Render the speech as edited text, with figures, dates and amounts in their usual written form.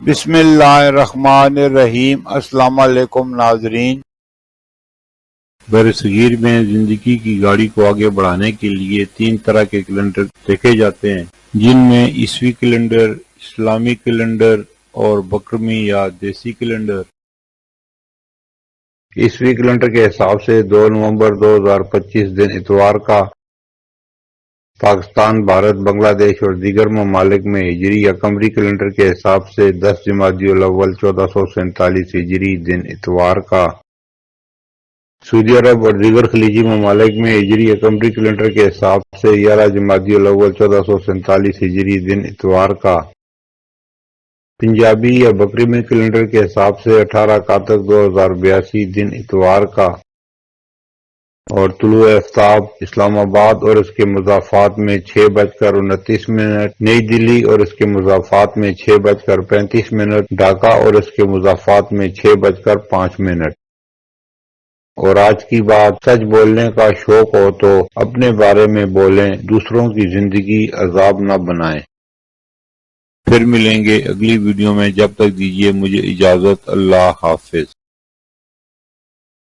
بسم اللہ الرحمن الرحیم۔ السلام علیکم ناظرین۔ برصغیر میں زندگی کی گاڑی کو آگے بڑھانے کے لیے 3 طرح کے کیلنڈر دیکھے جاتے ہیں، جن میں عیسوی کیلنڈر، اسلامی کیلنڈر اور بکرمی یا دیسی کیلنڈر۔ عیسوی کیلنڈر کے حساب سے 2 نومبر 2025 دن اتوار کا پاکستان، بھارت، بنگلہ دیش اور دیگر ممالک میں ہجری یا قمری کیلنڈر کے حساب سے 10 جمادی الاول 1447 ہجری دن اتوار کا سعودی عرب اور دیگر خلیجی ممالک میں ہجری یا قمری کیلنڈر کے حساب سے 11 جمادی الاول 1447 ہجری دن اتوار کا پنجابی یا بکرمی کیلنڈر کے حساب سے 18 کاتک 2082 دن اتوار کا اور طلوع آفتاب اسلام آباد اور اس کے مضافات میں 6:29 نئی دہلی اور اس کے مضافات میں 6:35 ڈھاکہ اور اس کے مضافات میں 6:05۔ اور آج کی بات، سچ بولنے کا شوق ہو تو اپنے بارے میں بولیں، دوسروں کی زندگی عذاب نہ بنائیں۔ پھر ملیں گے اگلی ویڈیو میں، جب تک دیجیے مجھے اجازت، اللہ حافظ۔